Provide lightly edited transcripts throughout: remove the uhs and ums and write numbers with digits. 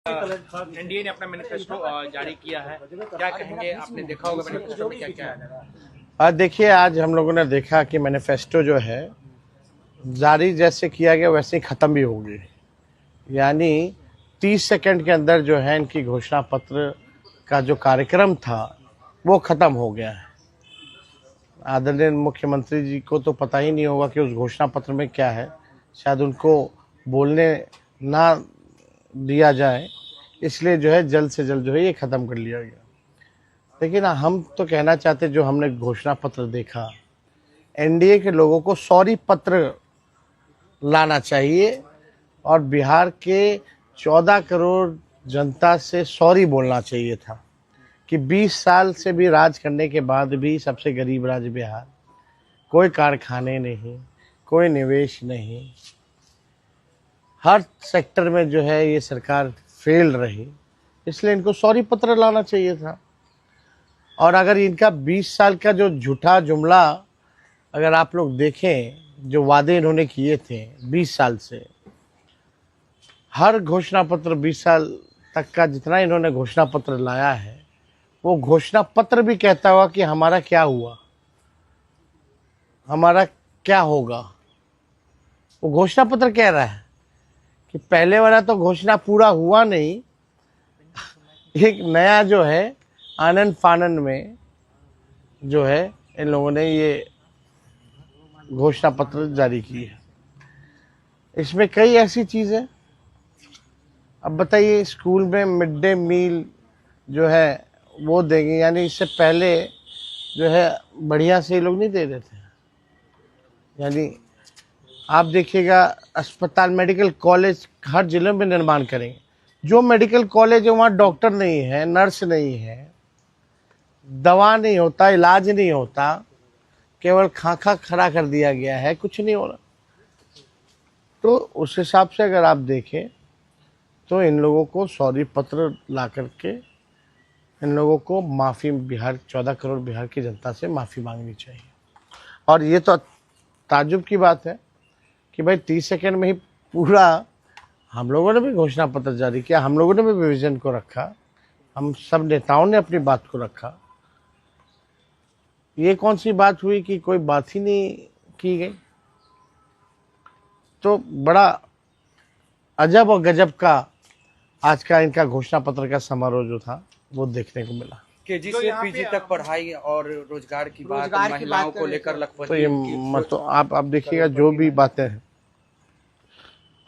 NDA ने अपना manifesto जारी किया है, क्या कहेंगे? आपने देखा होगा मैनिफेस्टो में क्या क्या है। आज देखिए, आज हम लोगों ने देखा कि मैनिफेस्टो जो है जारी जैसे किया गया वैसे ही ख़त्म भी होगी। यानी 30 सेकंड के अंदर जो है इनकी घोषणा पत्र का जो कार्यक्रम था वो ख़त्म हो गया है। आदरणीय मुख्यमंत्री जी को तो पता ही नहीं होगा कि उस घोषणा पत्र में क्या है, शायद उनको बोलने ना दिया जाए, इसलिए जो है जल्द से जल्द जो है ये ख़त्म कर लिया गया। लेकिन हम तो कहना चाहते, जो हमने घोषणा पत्र देखा, एनडीए के लोगों को सॉरी पत्र लाना चाहिए और बिहार के 14 करोड़ जनता से सॉरी बोलना चाहिए था कि 20 साल से भी राज करने के बाद भी सबसे गरीब राज्य बिहार, कोई कारखाने नहीं, कोई निवेश नहीं, हर सेक्टर में जो है ये सरकार फेल रही, इसलिए इनको सॉरी पत्र लाना चाहिए था। और अगर इनका 20 साल का जो झूठा जुमला अगर आप लोग देखें, जो वादे इन्होंने किए थे 20 साल से, हर घोषणा पत्र 20 साल तक का जितना इन्होंने घोषणा पत्र लाया है, वो घोषणा पत्र भी कहता हुआ कि हमारा क्या हुआ, हमारा क्या होगा। वो घोषणा पत्र कह रहा है कि पहले वाला तो घोषणा पूरा हुआ नहीं, एक नया जो है आनंद फानन में जो है इन लोगों ने ये घोषणा पत्र जारी की है। इसमें कई ऐसी चीज़ें, अब बताइए, स्कूल में मिड डे मील जो है वो देंगे, यानी इससे पहले जो है बढ़िया से ये लोग नहीं दे रहे थे। यानी आप देखिएगा, अस्पताल, मेडिकल कॉलेज हर जिले में निर्माण करेंगे। जो मेडिकल कॉलेज है वहाँ डॉक्टर नहीं है, नर्स नहीं है, दवा नहीं होता, इलाज नहीं होता, केवल खाका खड़ा कर दिया गया है, कुछ नहीं हो रहा। तो उस हिसाब से अगर आप देखें तो इन लोगों को सॉरी पत्र ला करके इन लोगों को माफ़ी, बिहार 14 करोड़ बिहार की जनता से माफ़ी मांगनी चाहिए। और ये तो ताज्जुब की बात है कि भाई 30 सेकंड में ही पूरा, हम लोगों ने भी घोषणा पत्र जारी किया, हम लोगों ने भी विजन को रखा, हम सब नेताओं ने अपनी बात को रखा। ये कौन सी बात हुई कि कोई बात ही नहीं की गई। तो बड़ा अजब और गजब का आज का इनका घोषणा पत्र का समारोह जो था वो देखने को मिला। केजी से पीजी तक पढ़ाई और रोजगार की बात, महिलाओं को लेकर लखपति, तो ये मतलब आप देखिएगा, जो भी बातें हैं,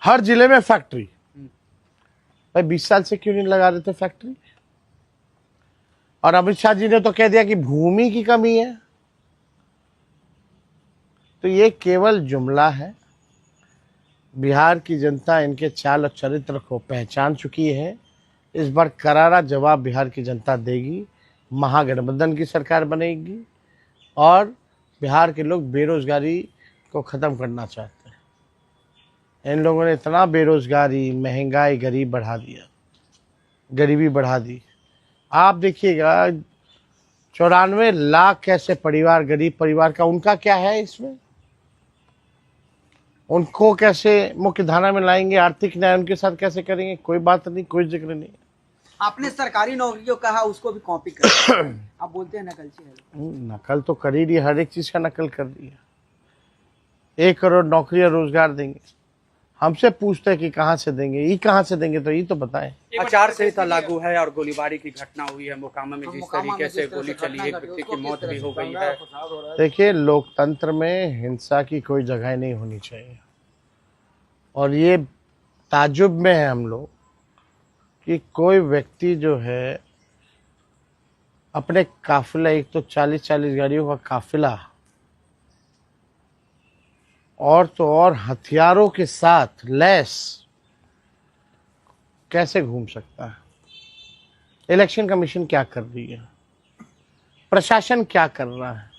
हर जिले में फैक्ट्री, भाई 20 साल से क्यों नहीं लगा रहे थे फैक्ट्री। और अमित शाह जी ने तो कह दिया कि भूमि की कमी है। तो ये केवल जुमला है। बिहार की जनता इनके चाल और चरित्र को पहचान चुकी है। इस बार करारा जवाब बिहार की जनता देगी। महागठबंधन की सरकार बनेगी और बिहार के लोग बेरोजगारी को ख़त्म करना चाहते हैं। इन लोगों ने इतना बेरोजगारी, महंगाई, गरीबी बढ़ा दी। आप देखिएगा, 94 लाख ऐसे परिवार, गरीब परिवार का, उनका क्या है इसमें? उनको कैसे मुख्य धारा में लाएंगे, आर्थिक न्याय उनके साथ कैसे करेंगे? कोई बात नहीं, कोई जिक्र नहीं। आपने सरकारी नौकरी जो कहा उसको भी कॉपी कर आप बोलते हैं नकलची है। नकल तो कर ही रही, हर एक चीज का नकल कर दिया। 1 करोड़ नौकरी और रोजगार देंगे, हमसे पूछते हैं कि कहाँ से देंगे, ये कहाँ से देंगे, तो ये तो बताएं। आचार संहिता लागू है और गोलीबारी की घटना हुई है मोकामा में, जिस तरीके से गोली चली, एक व्यक्ति की मौत भी हो गई है। देखिए, लोकतंत्र में हिंसा की कोई जगह नहीं होनी चाहिए। और ये ताज्जुब में है हम लोग कि कोई व्यक्ति जो है अपने काफिला, एक तो 40-40 गाड़ियों का काफिला, और तो और हथियारों के साथ लैस, कैसे घूम सकता है? इलेक्शन कमीशन क्या कर रही है? प्रशासन क्या कर रहा है?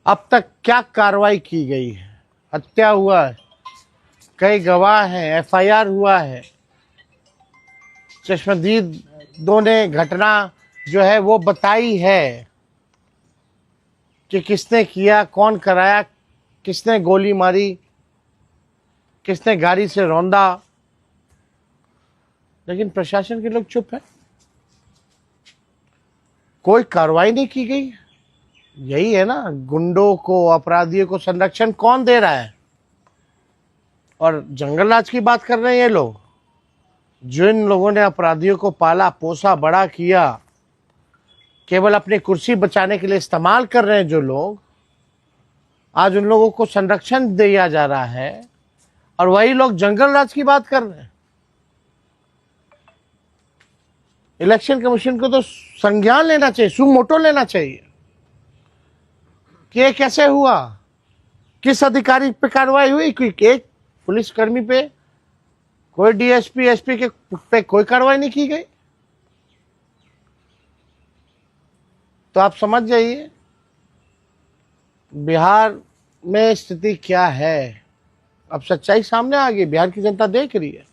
अब तक क्या कार्रवाई की गई है? हत्या हुआ है, कई गवाह हैं, एफआईआर हुआ है, चश्मदीदों ने घटना जो है वो बताई है कि किसने किया, कौन कराया, किसने गोली मारी, किसने गाड़ी से रौंदा। लेकिन प्रशासन के लोग चुप है, कोई कार्रवाई नहीं की गई। यही है ना, गुंडों को, अपराधियों को संरक्षण कौन दे रहा है? और जंगल राज की बात कर रहे हैं ये लोग, जिन लोगों ने अपराधियों को पाला पोसा बड़ा किया, केवल अपनी कुर्सी बचाने के लिए इस्तेमाल कर रहे हैं जो लोग, आज उन लोगों को संरक्षण दिया जा रहा है और वही लोग जंगल राज की बात कर रहे हैं। इलेक्शन कमीशन को तो संज्ञान लेना चाहिए, सुमोटो लेना चाहिए कि ये कैसे हुआ, किस अधिकारी पे कार्रवाई हुई, एक पुलिसकर्मी पे, कोई डीएसपी एसपी के पे कोई कार्रवाई नहीं की गई। तो आप समझ जाइए बिहार में स्थिति क्या है। अब सच्चाई सामने आ गई, बिहार की जनता देख रही है।